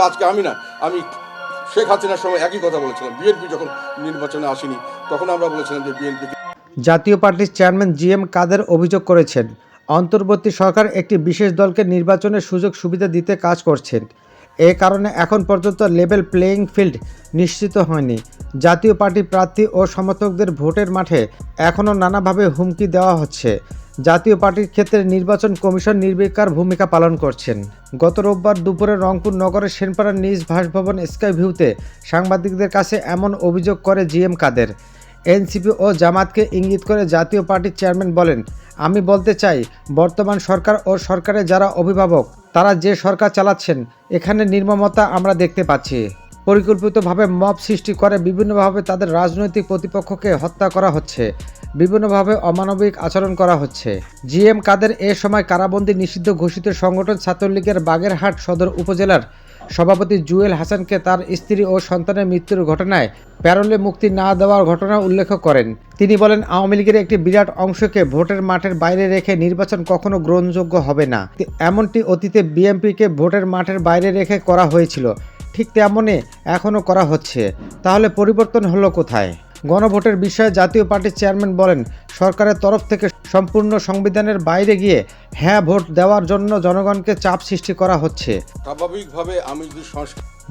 আজকে আমি শেখ হাসিনার সময় একই কথা বলেছিলাম। বিএনপি যখন নির্বাচনে আসেনি তখন আমরা বলেছিলাম যে বিএনপি। জাতীয় পার্টির চেয়ারম্যান জিএম কাদের অভিযোগ করেছেন, অন্তর্বর্তী সরকার একটি বিশেষ দলকে নির্বাচনের সুযোগ সুবিধা দিতে কাজ করছেন। এ কারণে এখন পর্যন্ত লেভেল প্লেয়িং ফিল্ড নিশ্চিত হয়নি। জাতীয় পার্টি প্রার্থী ও সমর্থকদের ভোটের মাঠে এখনও নানাভাবে হুমকি দেওয়া হচ্ছে। জাতীয় পার্টির ক্ষেত্রে নির্বাচন কমিশন নির্বিকার ভূমিকা পালন করছেন। গত রোববার দুপুরে রংপুর নগরের সেনপাড়ার নিজ বাসভবন স্কাই ভিউতে সাংবাদিকদের কাছে এমন অভিযোগ করে জিএম কাদের। এনসিপি ও জামাতকে ইঙ্গিত করে জাতীয় পার্টির চেয়ারম্যান বলেন, আমি বলতে চাই, বর্তমান সরকার ও সরকারের যারা অভিভাবক তারা যে সরকার চালাচ্ছেন, এখানে নির্মমতা আমরা দেখতে পাচ্ছি। পরিকল্পিতভাবে মব সৃষ্টি করে বিভিন্নভাবে তাদের রাজনৈতিক প্রতিপক্ষকে হত্যা করা হচ্ছে, বিভিন্নভাবে অমানবিক আচরণ করা হচ্ছে। জিএম কাদের এ সময় কারাবন্দী নিষিদ্ধ ঘোষিত সংগঠন ছাত্রলীগের বাগেরহাট সদর উপজেলার সভাপতি জুয়েল হাসানকে তার স্ত্রী ও সন্তানের মৃত্যুর ঘটনায় প্যারোলে মুক্তি না দেওয়ার ঘটনা উল্লেখ করেন। তিনি বলেন, আওয়ামী লীগের একটি বিরাট অংশকে ভোটের মাঠের বাইরে রেখে নির্বাচন কখনো গ্রহণযোগ্য হবে না। এমনটি অতীতে বিএনপিকে ভোটের মাঠের বাইরে রেখে করা হয়েছিল, ঠিক তেমনই এখনও করা হচ্ছে। তাহলে পরিবর্তন হলো কোথায়? গণভোটের বিষয়ে জাতীয় পার্টির চেয়ারম্যান বলেন, সরকারের তরফ থেকে সম্পূর্ণ সংবিধানের বাইরে গিয়ে হ্যাঁ ভোট দেওয়ার জন্য জনগণকে চাপ সৃষ্টি করা হচ্ছে। স্বাভাবিকভাবে আমি যদি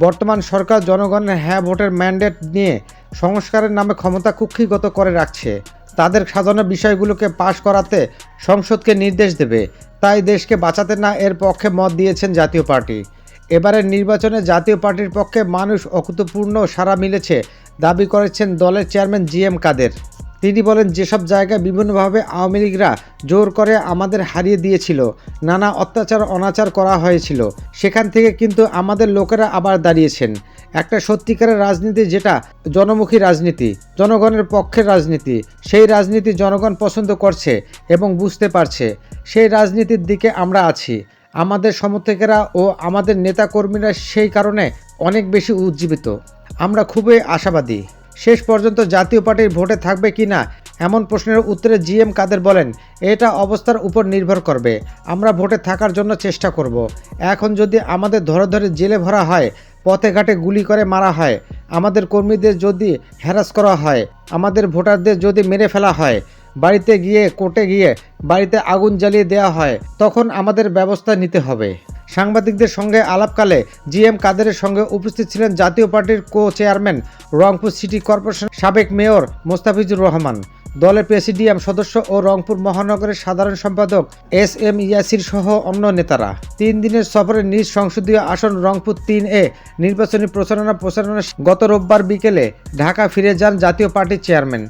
বর্তমান সরকার জনগণের হ্যাঁ ভোটের ম্যান্ডেট নিয়ে সংস্কারের নামে ক্ষমতা কুক্ষিগত করে রাখছে। তাদের সাজানো বিষয়গুলোকে পাশ করাতে সংসদকে নির্দেশ দেবে, তাই দেশকে বাঁচাতে না এর পক্ষে মত দিয়েছেন জাতীয় পার্টি। এবারের নির্বাচনে জাতীয় পার্টির পক্ষে মানুষ অভূতপূর্ণ সাড়া মিলেছে দাবি করেছেন দলের চেয়ারম্যান জিএম কাদের। তিনি বলেন, যেসব জায়গায় বিভিন্নভাবে আওয়ামী লীগরা জোর করে আমাদের হারিয়ে দিয়েছিল, নানা অত্যাচার অনাচার করা হয়েছিল, সেখান থেকে কিন্তু আমাদের লোকেরা আবার দাঁড়িয়েছেন। একটা সত্যিকারের রাজনীতি, যেটা জনমুখী রাজনীতি, জনগণের পক্ষের রাজনীতি, সেই রাজনীতি জনগণ পছন্দ করছে এবং বুঝতে পারছে। সেই রাজনীতির দিকে আমরা আছি। আমাদের সমর্থকেরা ও আমাদের নেতাকর্মীরা সেই কারণে অনেক বেশি উজ্জীবিত। আমরা খুবই আশাবাদী। শেষ পর্যন্ত জাতীয় পার্টির ভোটে থাকবে কি না এমন প্রশ্নের উত্তরে জিএম কাদের বলেন, এটা অবস্থার উপর নির্ভর করবে। আমরা ভোটে থাকার জন্য চেষ্টা করব। এখন যদি আমাদের ধরে ধরে জেলে ভরা হয়, পথে ঘাটে গুলি করে মারা হয়, আমাদের কর্মীদের যদি হ্যারাস করা হয়, আমাদের ভোটারদের যদি মেরে ফেলা হয়, বাড়িতে গিয়ে কোর্টে গিয়ে বাড়িতে আগুন জ্বালিয়ে দেওয়া হয়, তখন আমাদের ব্যবস্থা নিতে হবে। সাংবাদিকদের সঙ্গে আলাপকালে জিএম কাদেরের সঙ্গে উপস্থিত ছিলেন জাতীয় পার্টির co chairman Rangpur city corporation সাবেক মেয়র মোস্তাফিজুর রহমান, দলের প্রেসিডিয়াম সদস্য ও রংপুর মহানগরের সাধারণ সম্পাদক SM ইয়াসির সহ অন্য নেতারা। 3 দিনের সফরে নিজ সংসদীয় আসন রংপুর 3-এ নির্বাচনী প্রচারণা গত রোববার বিকেলে ঢাকা ফিরে যান জাতীয় পার্টির চেয়ারম্যান।